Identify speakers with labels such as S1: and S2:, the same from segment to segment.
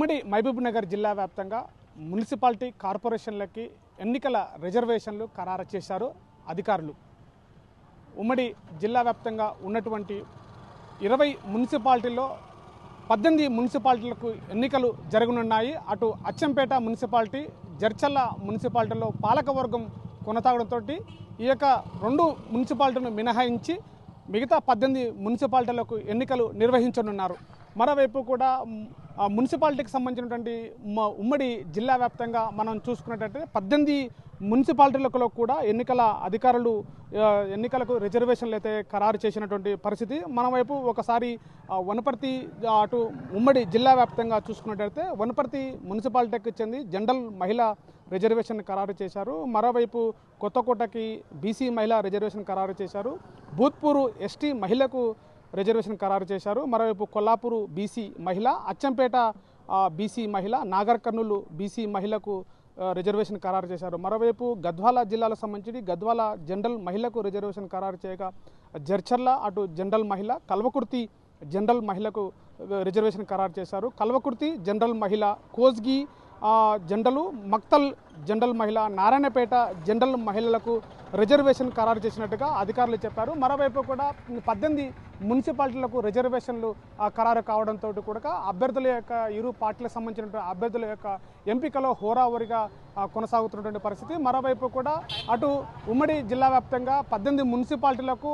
S1: ఉమ్మడి మహబూబ్నగర్ జిల్లా వ్యాప్తంగా మున్సిపాలిటీ కార్పొరేషన్లకి ఎన్నికల రిజర్వేషన్లు ఖరారు చేశారు అధికారులు. ఉమ్మడి జిల్లా వ్యాప్తంగా ఉన్నటువంటి 20 మున్సిపాలిటీల్లో 18 మున్సిపాలిటీలకు ఎన్నికలు జరగనున్నాయి. అటు అచ్చంపేట మున్సిపాలిటీ, జడ్చర్ల మున్సిపాలిటీలో పాలకవర్గం కొనసాగడంతో ఈ యొక్క 2 మున్సిపాలిటీలను మినహాయించి మిగతా 18 మున్సిపాలిటీలకు ఎన్నికలు నిర్వహించనున్నారు. మరోవైపు కూడా మున్సిపాలిటీకి సంబంధించినటువంటి ఉమ్మడి జిల్లా వ్యాప్తంగా మనం చూసుకున్నట్టయితే 18 మున్సిపాలిటీలలో కూడా ఎన్నికల అధికారులు ఎన్నికలకు రిజర్వేషన్లు అయితే ఖరారు చేసినటువంటి పరిస్థితి. మన వైపు ఒకసారి వనపర్తి అటు ఉమ్మడి జిల్లా వ్యాప్తంగా చూసుకున్నట్టయితే వనపర్తి మున్సిపాలిటీకి చెంది జనరల్ మహిళా రిజర్వేషన్ ఖరారు చేశారు. మరోవైపు కొత్తకోటకి బీసీ మహిళా రిజర్వేషన్ ఖరారు చేశారు. భూత్పూరు ఎస్టీ మహిళకు రిజర్వేషన్ ఖరారు చేశారు. మరోవైపు కొల్లాపూరు బీసీ మహిళ, అచ్చంపేట బీసీ మహిళ, నాగర్ కర్నూలు బీసీ మహిళకు రిజర్వేషన్ ఖరారు చేశారు. మరోవైపు గద్వాల జిల్లాలకు సంబంధించి గద్వాల జనరల్ మహిళకు రిజర్వేషన్ ఖరారు చేయగా జడ్చర్ల అటు జనరల్ మహిళ, కల్వకుర్తి జనరల్ మహిళకు రిజర్వేషన్ ఖరారు చేశారు. కల్వకుర్తి జనరల్ మహిళ, కోస్గి జనరల్, మక్తల్ జనరల్ మహిళ, నారాయణపేట జనరల్ మహిళలకు రిజర్వేషన్ ఖరారు చేసినట్టుగా అధికారులు చెప్పారు. మరోవైపు కూడా 18 మున్సిపాలిటీలకు రిజర్వేషన్లు ఖరారు కావడంతో కూడా అభ్యర్థుల యొక్క ఇరు పార్టీలకు సంబంధించిన అభ్యర్థుల యొక్క ఎంపికలో హోరాహోరీగా కొనసాగుతున్నటువంటి పరిస్థితి. మరోవైపు కూడా అటు ఉమ్మడి జిల్లా వ్యాప్తంగా 18 మున్సిపాలిటీలకు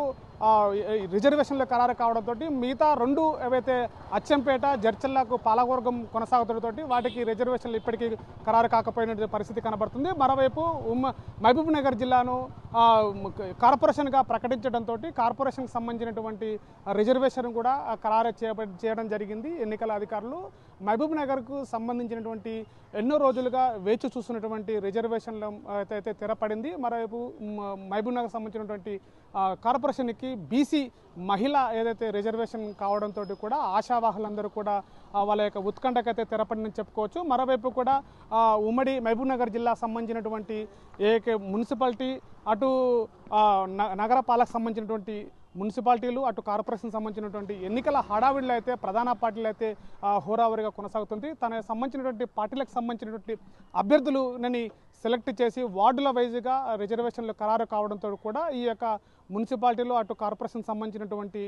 S1: రిజర్వేషన్లు ఖరారు కావడంతో మిగతా 2 ఏవైతే అచ్చంపేట, జడ్చర్లకు పాలకవర్గం కొనసాగుతుండటంతో వాటికి రిజర్వేషన్లు ఇప్పటికీ ఖరారు కాకపోయిన పరిస్థితి కనబడుతుంది. మరోవైపు మహబూబ్నగర్ జిల్లాను కార్పొరేషన్గా ప్రకటించడంతో కార్పొరేషన్కి సంబంధించినటువంటి రిజర్వేషన్ కూడా ఖరారు చేయడం జరిగింది ఎన్నికల అధికారులు. మహబూబ్నగర్కు సంబంధించినటువంటి ఎన్నో రోజులుగా వేచి చూస్తున్నటువంటి రిజర్వేషన్ల అయితే తెరపడింది. మరోవైపు మహబూబ్నగర్ సంబంధించినటువంటి కార్పొరేషన్కి బీసీ మహిళ ఏదైతే రిజర్వేషన్ కావడంతో కూడా ఆశావాహులందరూ కూడా వాళ్ళ యొక్క ఉత్కంఠకైతే తెరపడిందని చెప్పుకోవచ్చు. మరోవైపు కూడా ఉమ్మడి మహబూబ్నగర్ జిల్లా సంబంధించినటువంటి మున్సిపాలిటీ అటు నగరపాలకు సంబంధించినటువంటి మున్సిపాలిటీలు అటు కార్పొరేషన్ సంబంధించినటువంటి ఎన్నికల హడావిడిలో అయితే ప్రధాన పార్టీలు అయితే హోరావరిగా కొనసాగుతుంది. తనకు సంబంధించినటువంటి పార్టీలకు సంబంధించినటువంటి అభ్యర్థులని సెలెక్ట్ చేసి వార్డుల వైజ్గా రిజర్వేషన్లు ఖరారు కావడంతో కూడా ఈ యొక్క మున్సిపాలిటీలో అటు కార్పొరేషన్ సంబంధించినటువంటి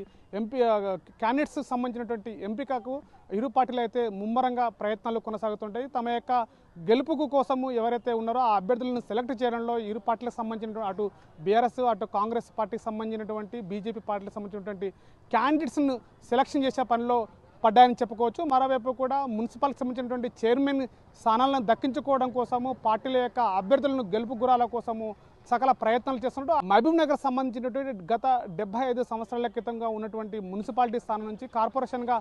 S1: క్యాండిడేట్స్ సంబంధించినటువంటి ఎంపికకు ఇరు పార్టీలు అయితే ముమ్మరంగా ప్రయత్నాలు కొనసాగుతుంటాయి. తమ యొక్క గెలుపుకు కోసము ఎవరైతే ఉన్నారో ఆ అభ్యర్థులను సెలెక్ట్ చేయడంలో ఇరు పార్టీలకు సంబంధించిన అటు బీఆర్ఎస్ అటు కాంగ్రెస్ పార్టీకి సంబంధించినటువంటి బీజేపీ పార్టీకి సంబంధించినటువంటి క్యాండిడేట్స్ను సెలెక్షన్ చేసే పనిలో పడ్డాయని చెప్పుకోవచ్చు. మరోవైపు కూడా మున్సిపాలిటీకి సంబంధించినటువంటి చైర్మన్ స్థానాలను దక్కించుకోవడం కోసము పార్టీల యొక్క అభ్యర్థులను గెలుపు గురాల కోసము సకల ప్రయత్నాలు చేస్తున్నట్టు మహబూబ్నగర్ సంబంధించినటువంటి గత 75 సంవత్సరాల క్రితంగా ఉన్నటువంటి మున్సిపాలిటీ స్థానం నుంచి కార్పొరేషన్గా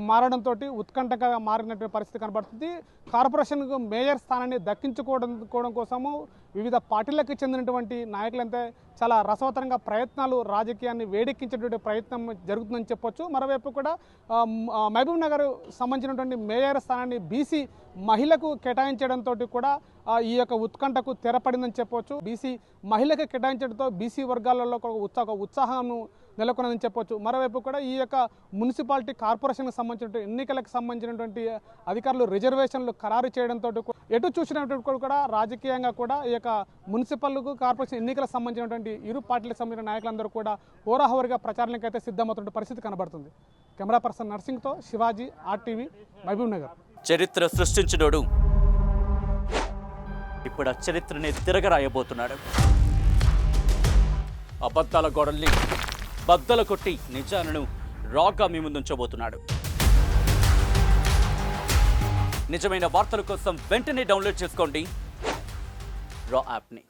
S1: మారడంతో ఉత్కంఠగా మారినటువంటి పరిస్థితి కనబడుతుంది. కార్పొరేషన్కు మేయర్ స్థానాన్ని దక్కించుకోవడం కోసము వివిధ పార్టీలకు చెందినటువంటి నాయకులంతా చాలా రసవత్తరంగా ప్రయత్నాలు రాజకీయాన్ని వేడెక్కించేటువంటి ప్రయత్నం జరుగుతుందని చెప్పొచ్చు. మరోవైపు కూడా మహబూబ్నగర్ సంబంధించినటువంటి మేయర్ స్థానాన్ని బీసీ మహిళకు కేటాయించడంతో కూడా ఈ యొక్క ఉత్కంఠకు తెరపడిందని చెప్పవచ్చు. బీసీ మహిళకు కేటాయించడంతో బీసీ వర్గాలలో ఒక ఉత్సాహం నెలకొన్నదని చెప్పొచ్చు. మరోవైపు కూడా ఈ యొక్క మున్సిపాలిటీ కార్పొరేషన్కి సంబంధించిన ఎన్నికలకు సంబంధించినటువంటి అధికారులు రిజర్వేషన్లు ఖరారు చేయడంతో ఎటు చూసినటువంటి కూడా రాజకీయంగా కూడా ఈ యొక్క మున్సిపల్కు కార్పొరేషన్ ఎన్నికలకు సంబంధించినటువంటి ఇరు పార్టీలకు సంబంధించిన నాయకులందరూ కూడా హోరాహోరీగా ప్రచారానికి అయితే సిద్ధమవుతున్న పరిస్థితి కనబడుతుంది. కెమెరా పర్సన్ నర్సింగ్తో శివాజీ, RTV, మహబూబ్నగర్.
S2: చరిత్ర సృష్టించినోడు ఇప్పుడు ఆ చరిత్రని తిరగరాయబోతున్నాడు. అబద్ధాల గోడల్ని బద్దలు కొట్టి నిజాలను రాగా మీ ముందుంచబోతున్నాడు. నిజమైన వార్తల కోసం వెంటనే డౌన్లోడ్ చేసుకోండి రా యాప్ని.